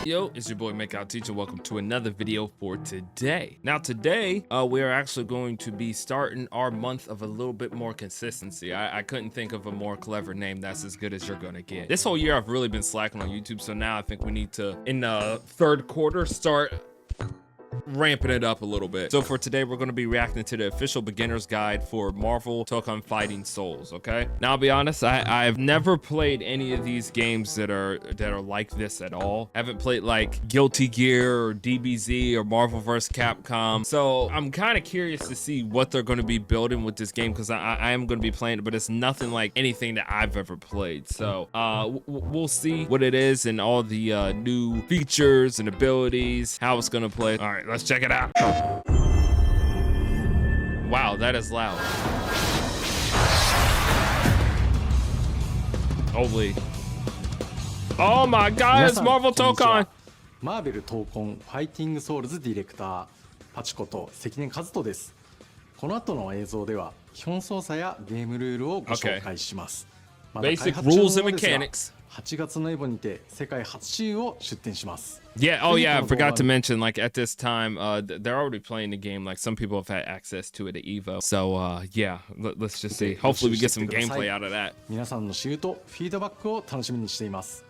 Yo, it's your boy MAKEOUTTEEJ. Welcome to another video for today. Now today, we are actually going to be starting our month of a little bit more consistency. I couldn't think of a more clever name that's as good as you're gonna get. This whole year I've really been slacking on YouTube, so now I think we need to, in the third quarter, start ramping it up a little bit. So for today, we're going to be reacting to the official beginner's guide for Marvel Tokon Fighting Souls. Okay, now I'll be honest, I've never played any of these games that are like this at all. I haven't played like Guilty Gear or DBZ or Marvel vs. Capcom, so I'm kind of curious to see what they're going to be building with this game, because I am going to be playing it, but it's nothing like anything that I've ever played. So we'll see what it is and all the new features and abilities, how it's going to play. All right, let's check it out. Wow, that is loud. Holy. Oh my god, it's Marvel Tokon! マーベル闘魂ファイティングソウルズディレクターパチこと関根和人です。この後の映像では基本操作やゲームルールをご紹介します。まだ開発中のようですが、8月のエボにて世界初週を出展します。Yeah, oh yeah, I forgot to mention, like at this time, they're already playing the game. Like some people have had access to it at Evo. So yeah, let's just see. Hopefully we get some gameplay out of that. 皆さんのシュート、フィードバックを楽しみにしています。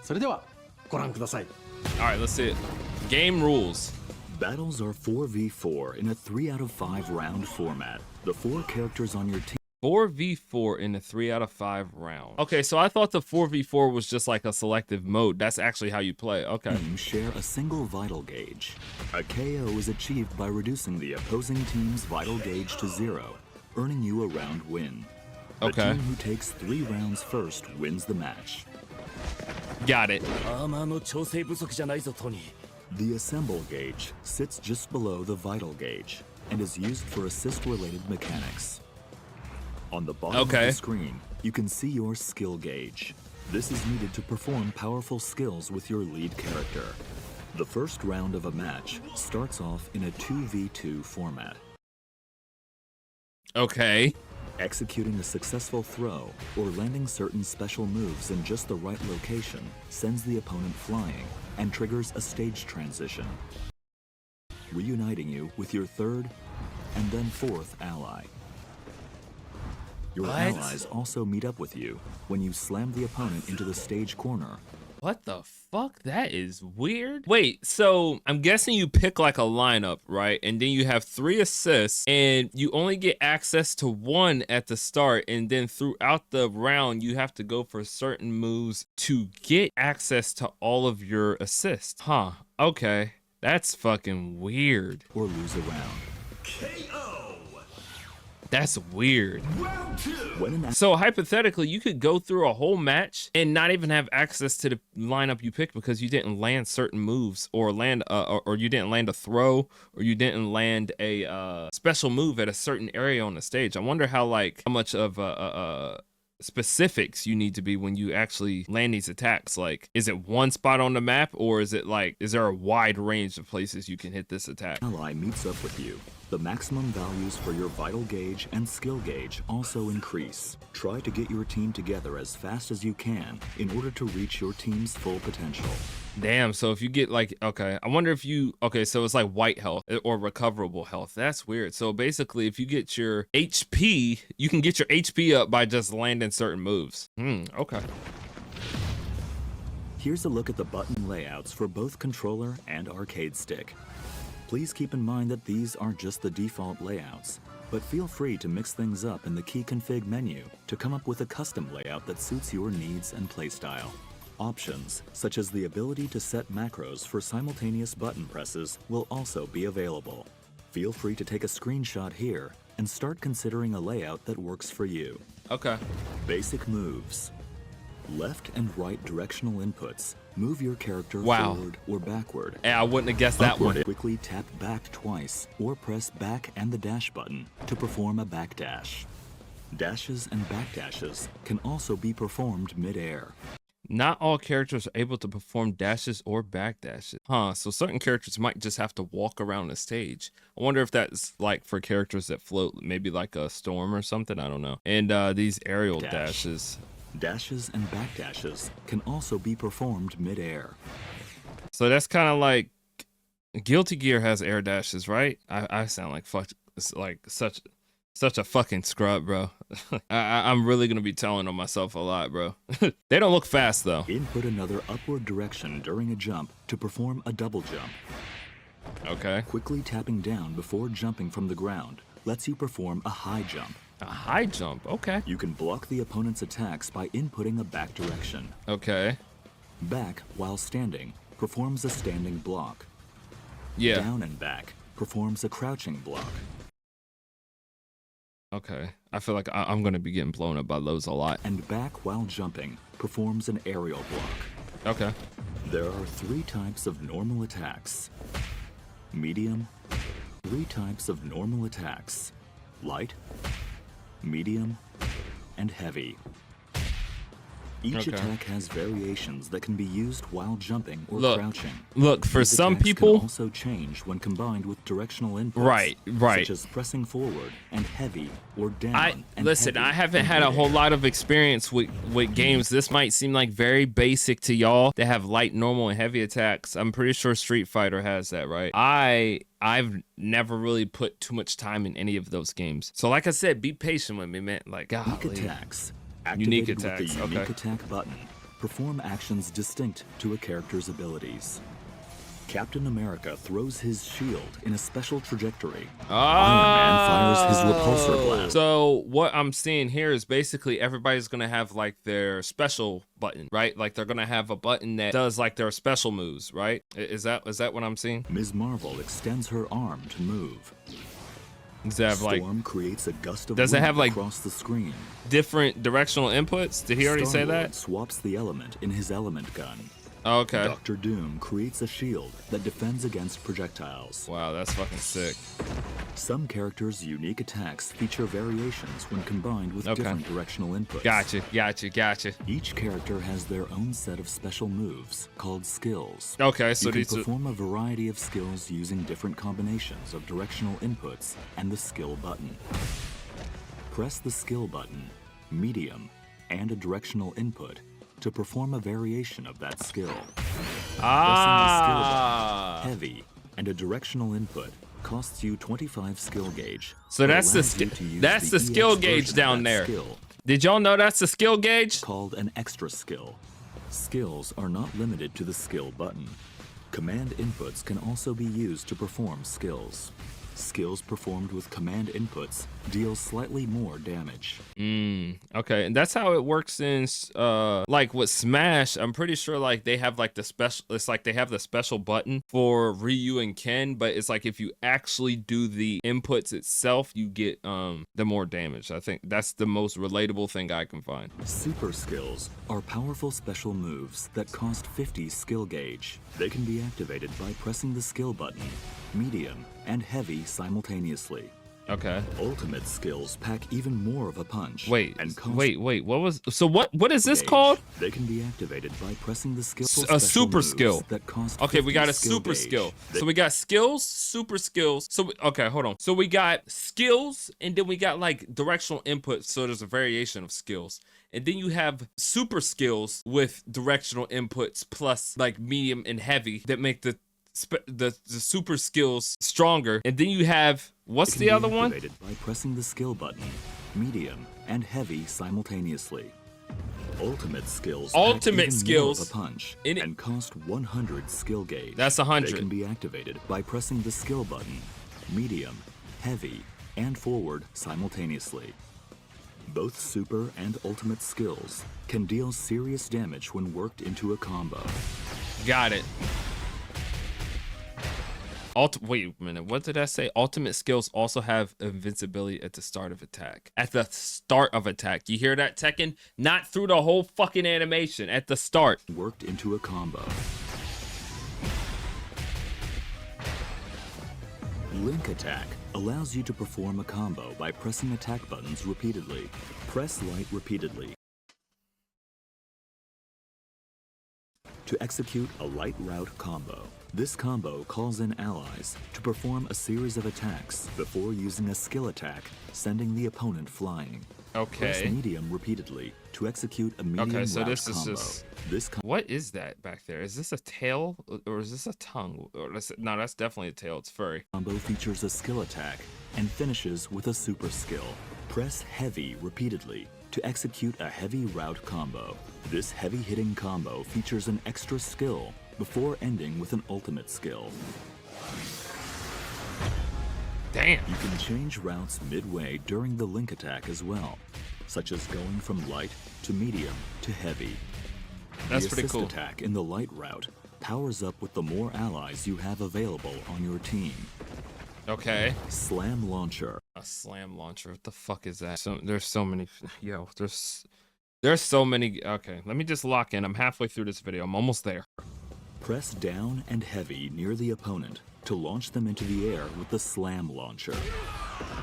それではご覧ください。All right, let's see it. Game rules. Battles are 4v4 in a 3 out of 5 round format. The 4 characters on your team 4v4 in a 3 out of 5 round. Okay, so I thought the 4v4 was just like a selective mode. That's actually how you play. Okay. share a single vital gauge. A KO is achieved by reducing the opposing team's vital gauge to 0, earning you a round win. The Okay. team who takes 3 rounds first wins the match. Got it. The assemble gauge sits just below the vital gauge and is used for assist-related mechanics. On the bottom of the screen, you can see your skill gauge. This is needed to perform powerful skills with your lead character. The first round of a match starts off in a 2v2 format. Okay. Executing a successful throw or landing certain special moves in just the right location sends the opponent flying and triggers a stage transition, reuniting you with your third and then fourth ally. Your allies also meet up with you when you slam the opponent into the stage corner. What the fuck? That is weird. Wait, so I'm guessing you pick like a lineup, right? And then you have 3 assists and you only get access to 1 at the start. And then throughout the round, you have to go for certain moves to get access to all of your assists. Huh, okay. That's fucking weird. Or lose a round. That's weird. So hypothetically, you could go through a whole match and not even have access to the lineup you picked because you didn't land certain moves, or land or you didn't land a throw, or you didn't land a special move at a certain area on the stage. I wonder how much of specifics you need to be when you actually land these attacks. Like, is it one spot on the map, or is it like, is there a wide range of places you can hit this attack? Ally meets up with you. The maximum values for your vital gauge and skill gauge also increase. Try to get your team together as fast as you can in order to reach your team's full potential. Damn, so if you get like, okay, I wonder if you, okay, so it's like white health or recoverable health. That's weird. So basically, if you get your HP, you can get your HP up by just landing certain moves. Okay. Here's a look at the button layouts for both controller and arcade stick. Please keep in mind that these aren't just the default layouts, but feel free to mix things up in the key config menu to come up with a custom layout that suits your needs and playstyle. Options, such as the ability to set macros for simultaneous button presses, will also be available. Feel free to take a screenshot here and start considering a layout that works for you. Okay. Basic moves. Left and right directional inputs. Move your character forward or backward. Yeah, I wouldn't have guessed that one. Quickly tap back twice or press back and the dash button to perform a back dash. Dashes and back dashes can also be performed mid-air. Not all characters are able to perform dashes or back dashes. Huh, so certain characters might just have to walk around the stage. I wonder if that's like for characters that float, maybe like a storm or something, I don't know. And these aerial dashes. Dashes and backdashes can also be performed mid-air. So that's kind of like Guilty Gear has air dashes, right? I sound like such a fucking scrub, bro. I'm really gonna be telling on myself a lot, bro. They don't look fast though. Input another upward direction during a jump to perform a double jump. Okay. Quickly tapping down before jumping from the ground lets you perform a high jump. A high jump, okay. You can block the opponent's attacks by inputting a back direction. Okay. Back while standing performs a standing block. Yeah. Down and back performs a crouching block. Okay. I feel like I'm gonna be getting blown up by those a lot. And back while jumping performs an aerial block. Okay. There are 3 types of normal attacks. Medium, 3 types of normal attacks. Light, medium, and heavy. Each attack has variations that can be used while jumping or crouching. Look, for These some attacks people, can also change when combined with directional inputs. Right. Such as pressing forward and heavy or down. I haven't had a whole lot of experience with games. This might seem like very basic to y'all that have light, normal, and heavy attacks. I'm pretty sure Street Fighter has that, right? I've never really put too much time in any of those games. So like I said, be patient with me, man. Like, golly. Unique attacks. Unique Activated attacks, with the unique okay. attack button. Perform actions distinct to a character's abilities. Captain America throws his shield in a special trajectory. Iron Man fires his repulsor blast. So what I'm seeing here is basically everybody's gonna have like their special button, right? Like they're gonna have a button that does like their special moves, right? Is that what I'm seeing? Ms. Marvel extends her arm to move. Does it have like Storm creates a gust of Does it wind have, like, across the screen. different directional inputs? Did he already say Star-Lord that? swaps the element in his element gun. Oh, okay. Doctor Doom creates a shield that defends against projectiles. Wow, that's fucking sick. Some characters' unique attacks feature variations when combined with different directional inputs. Gotcha. Each character has their own set of special moves called skills. Okay, so You can these are perform a variety of skills using different combinations of directional inputs and the skill button. Press the skill button, medium, and a directional input to perform a variation of that skill. Pressing the skill button, heavy, and a directional input costs you 25 skill gauge. So but that's the allows you to use that's the EX skill version gauge of down that there. skill, Did y'all know that's the skill gauge? called an extra skill. Skills are not limited to the skill button. Command inputs can also be used to perform skills. Skills performed with command inputs deal slightly more damage. Okay, and that's how it works in like with Smash. I'm pretty sure like they have like the special, it's like they have the special button for Ryu and Ken, but it's like if you actually do the inputs itself, you get the more damage. I think that's the most relatable thing I can find. Super skills are powerful special moves that cost 50 skill gauge. They can be activated by pressing the skill button, medium, and heavy simultaneously. Okay. Ultimate skills pack even more of a punch. Wait, and cost wait. What was what is this gauge. called? They can be activated by pressing the skill. A super skill. That cost Okay, we 50 got a skill super gauge. skill. So we got skills, super skills. Okay, hold on. So we got skills, and then we got like directional input. So there's a variation of skills, and then you have super skills with directional inputs plus like medium and heavy that make the super skills stronger. And then you have what's It can the be other one? activated by pressing the skill button, medium, and heavy simultaneously. Ultimate skills. Ultimate pack even skills. More of a punch In it- and cost 100 skill gauge. That's They 100. can be activated by pressing the skill button, medium, heavy, and forward simultaneously. Both super and ultimate skills can deal serious damage when worked into a combo. Got it. Wait a minute, what did I say? Ultimate skills also have invincibility at the start of attack. At the start of attack. You hear that, Tekken? Not through the whole fucking animation. At the start. Worked into a combo. Link attack allows you to perform a combo by pressing attack buttons repeatedly. Press light repeatedly to execute a light route combo. This combo calls in allies to perform a series of attacks before using a skill attack, sending the opponent flying. Press Okay. medium repeatedly to execute a medium Okay, so route this is combo. just... This What is that back there? Is this a tail or is this a tongue? No, that's definitely a tail. It's furry. combo features a skill attack and finishes with a super skill. Press heavy repeatedly to execute a heavy route combo. This heavy hitting combo features an extra skill before ending with an ultimate skill. Damn. You can change routes midway during the link attack as well, such as going from light to medium to heavy. That's The pretty assist cool. attack in the light route powers up with the more allies you have available on your team. Okay. Slam launcher. A slam launcher. What the fuck is that? There's so many. Yo, there's so many. Okay, let me just lock in. I'm halfway through this video. I'm almost there. Press down and heavy near the opponent to launch them into the air with the slam launcher.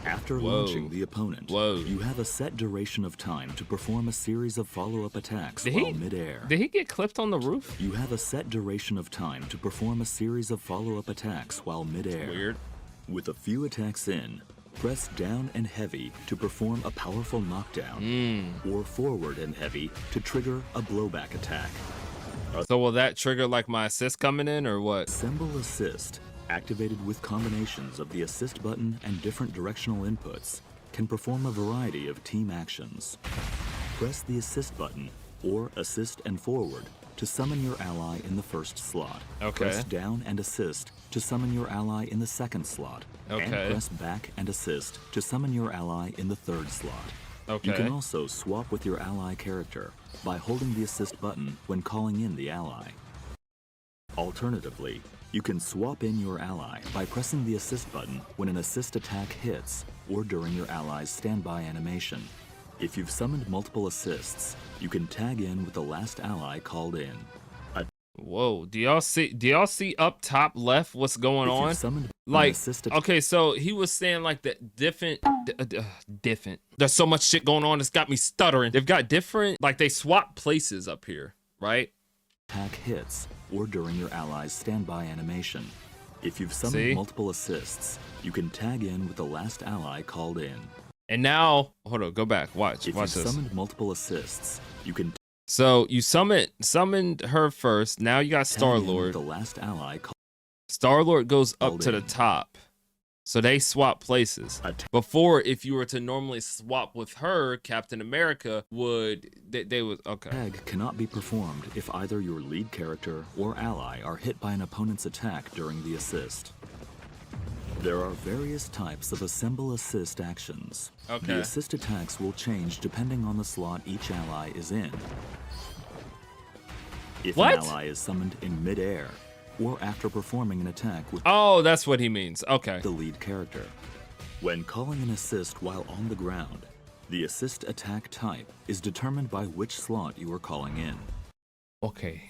After launching the opponent, you have a set duration of time to perform a series of follow-up attacks while midair. Did he get clipped on the roof? You have a set duration of time to perform a series of follow-up attacks while midair. Weird. With a few attacks in, press down and heavy to perform a powerful knockdown, or forward and heavy to trigger a blowback attack. So will that trigger like my assist coming in or what? Assemble assist, activated with combinations of the assist button and different directional inputs, can perform a variety of team actions. Press the assist button, or assist and forward, to summon your ally in the first slot. Okay. Press down and assist to summon your ally in the second slot. Okay. And press back and assist to summon your ally in the third slot. Okay. You can also swap with your ally character by holding the assist button when calling in the ally. Alternatively, you can swap in your ally by pressing the assist button when an assist attack hits or during your ally's standby animation. If you've summoned multiple assists, you can tag in with the last ally called in. Whoa, do y'all see up top left what's going If you've on? summoned an Like, assist okay, so he was saying like the different. There's so much shit going on, it's got me stuttering. They've got different, like they swap places up here, right? attack hits or during your ally's standby animation. If you've summoned multiple assists, you can tag in with the last ally called in. And now, hold on, go back, watch If this. you've summoned multiple assists, you can So you summoned her first. Now you got tag in with Star-Lord. the last ally called Star-Lord goes up Called to the in. top. So they swap places. Before, if you were to normally swap with her, Captain America would, they would, okay. Tag cannot be performed if either your lead character or ally are hit by an opponent's attack during the assist. There are various types of assemble assist actions. Okay. The assist attacks will change depending on the slot each ally is in. If What? an ally is summoned in midair, or after performing an attack with Oh, that's what he means. Okay. the lead character. When calling an assist while on the ground, the assist attack type is determined by which slot you are calling in. Okay.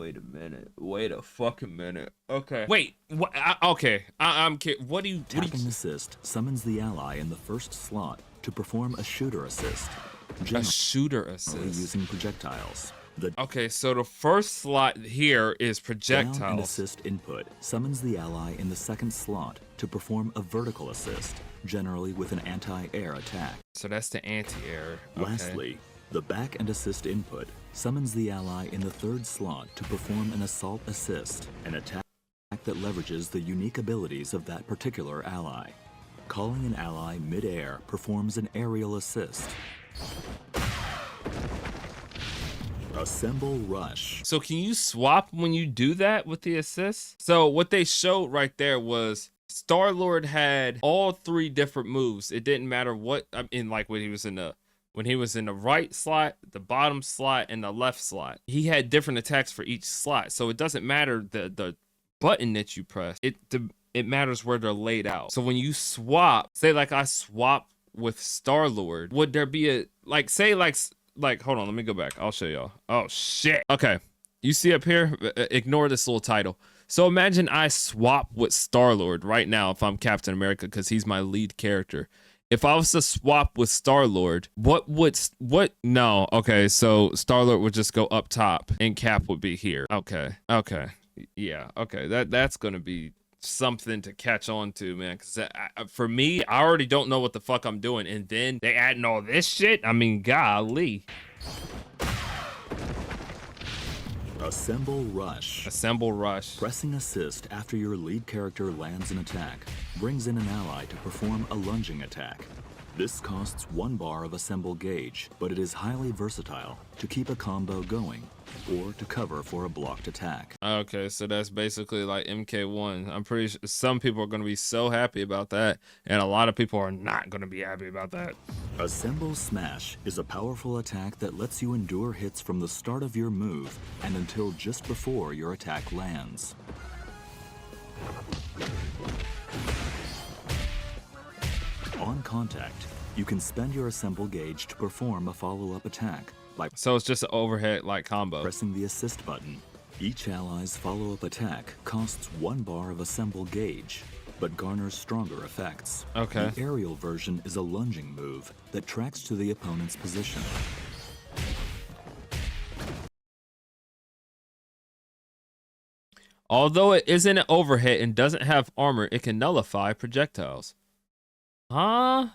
Wait a minute. Wait a fucking minute. Okay. Wait. What? Okay. I'm kidding. What do you? Tapping assist summons the ally in the first slot to perform a shooter assist, A generally shooter assist. using projectiles. The Okay, so the first slot here is down and projectiles. assist input summons the ally in the second slot to perform a vertical assist, generally with an anti-air attack. So that's the anti-air. Okay. Lastly, the back and assist input summons the ally in the third slot to perform an assault assist, an attack that leverages the unique abilities of that particular ally. Calling an ally mid-air performs an aerial assist. Assemble rush. So can you swap when you do that with the assist? So what they showed right there was Star-Lord had all three different moves. It didn't matter what, I mean, like when he was in the right slot, the bottom slot, and the left slot. He had different attacks for each slot. So it doesn't matter the button that you press. It matters where they're laid out. So when you swap, say like I swap with Star-Lord, would there be a, like, say like, hold on, let me go back. I'll show y'all. Oh, shit. Okay. You see up here? Ignore this little title. So imagine I swap with Star-Lord right now if I'm Captain America because he's my lead character. If I was to swap with Star-Lord, no. Okay, so Star-Lord would just go up top and Cap would be here. Okay. Yeah. Okay. That's going to be something to catch on to, man. Because for me, I already don't know what the fuck I'm doing, and then they adding all this shit. I mean, golly. Assemble Rush. Assemble Rush. Pressing assist after your lead character lands an attack brings in an ally to perform a lunging attack. This costs 1 bar of assemble gauge, but it is highly versatile to keep a combo going or to cover for a blocked attack. Okay, so that's basically like MK1. I'm pretty sure some people are going to be so happy about that, and a lot of people are not going to be happy about that. Assemble Smash is a powerful attack that lets you endure hits from the start of your move and until just before your attack lands. On contact, you can spend your assemble gauge to perform a follow-up attack by So it's just an overhead like combo. pressing the assist button. Each ally's follow-up attack costs 1 bar of assemble gauge, but garners stronger effects. Okay. The aerial version is a lunging move that tracks to the opponent's position. Although it isn't an overhead and doesn't have armor, it can nullify projectiles. Huh?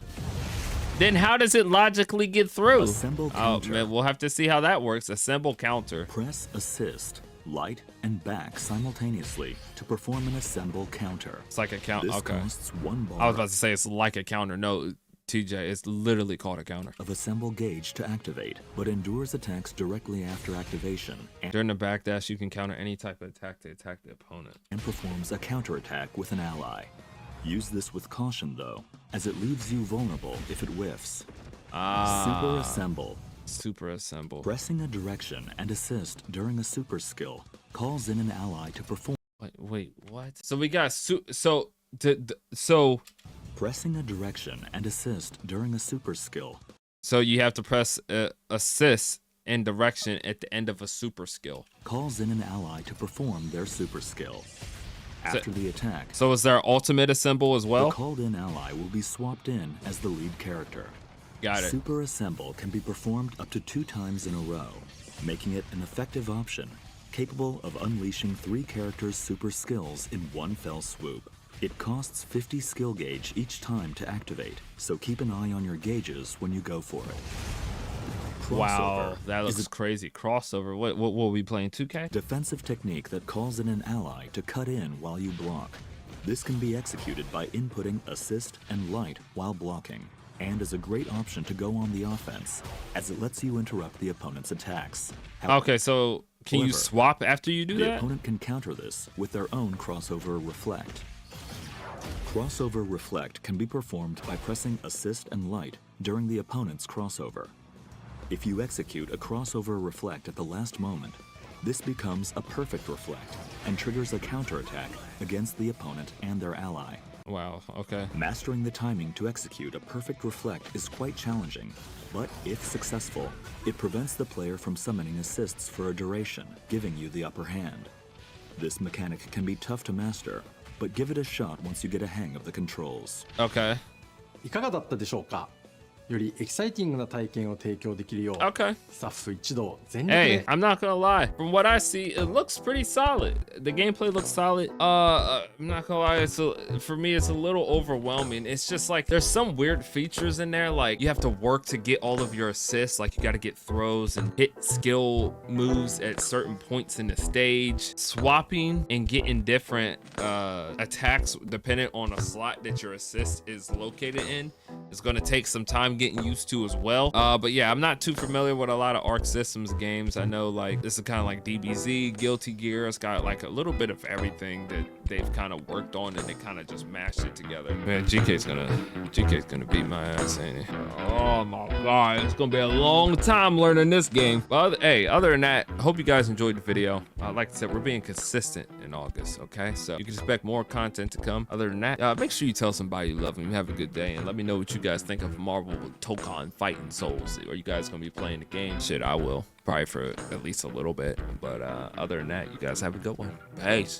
Then how does it logically get through? Assemble Oh counter. man, we'll have to see how that works. Assemble counter. Press assist, light, and back simultaneously to perform an assemble counter. It's like a count. This Okay. costs 1 bar I was about to say it's like a counter. No, TJ, it's literally called a counter. of assemble gauge to activate, but endures attacks directly after activation During the backdash, you can counter any type of attack to attack the opponent. and performs a counterattack with an ally. Use this with caution though, as it leaves you vulnerable if it whiffs. Super Assemble. Super assemble. Pressing a direction and assist during a super skill calls in an ally to perform. Wait, what? So we got so Pressing a direction and assist during a super skill you have to press assist and direction at the end of a super skill. calls in an ally to perform their super skill. After the attack, So is there ultimate assemble as the well? called-in ally will be swapped in as the lead character. Got it. Super Assemble can be performed up to 2 times in a row, making it an effective option, capable of unleashing 3 characters' super skills in one fell swoop. It costs 50 skill gauge each time to activate, so keep an eye on your gauges when you go for it. Wow, Crossover that is looks a crazy. Crossover. What will we playing 2K? defensive technique that calls in an ally to cut in while you block. This can be executed by inputting assist and light while blocking, and is a great option to go on the offense, as it lets you interrupt the opponent's attacks. Okay, so can you However, swap after you do The that? opponent can counter this with their own Crossover Reflect. Crossover Reflect can be performed by pressing assist and light during the opponent's crossover. If you execute a Crossover Reflect at the last moment, this becomes a perfect reflect and triggers a counterattack against the opponent and their ally. Wow, okay. Mastering the timing to execute a perfect reflect is quite challenging, but if successful, it prevents the player from summoning assists for a duration, giving you the upper hand. This mechanic can be tough to master, but give it a shot once you get a hang of the controls. Okay. いかがだったでしょうか。よりエキサイティングな体験を提供できるよう、 Okay. スタッフ一同全力 Hey, で I'm not gonna lie. From what I see, it looks pretty solid. The gameplay looks solid. I'm not gonna lie. For me, it's a little overwhelming. It's just like there's some weird features in there. Like you have to work to get all of your assists. Like you got to get throws and hit skill moves at certain points in the stage. Swapping and getting different attacks depending on a slot that your assist is located in is gonna take some time getting used to as well. But yeah, I'm not too familiar with a lot of Arc Systems games. I know like this is kind of like DBZ, Guilty Gear. It's got like a little bit of everything that they've kind of worked on and they kind of just mashed it together. Man, GK's gonna beat my ass, ain't he? Oh my god, it's gonna be a long time learning this game. But hey, other than that, I hope you guys enjoyed the video. Like I said, we're being consistent in August, okay? So you can expect more content to come. Other than that, make sure you tell somebody you love them. Have a good day, and let me know what you guys think of Marvel Tokon Fighting Souls. Are you guys gonna be playing the game? Shit, I will. Probably for at least a little bit. But other than that, you guys have a good one. Peace.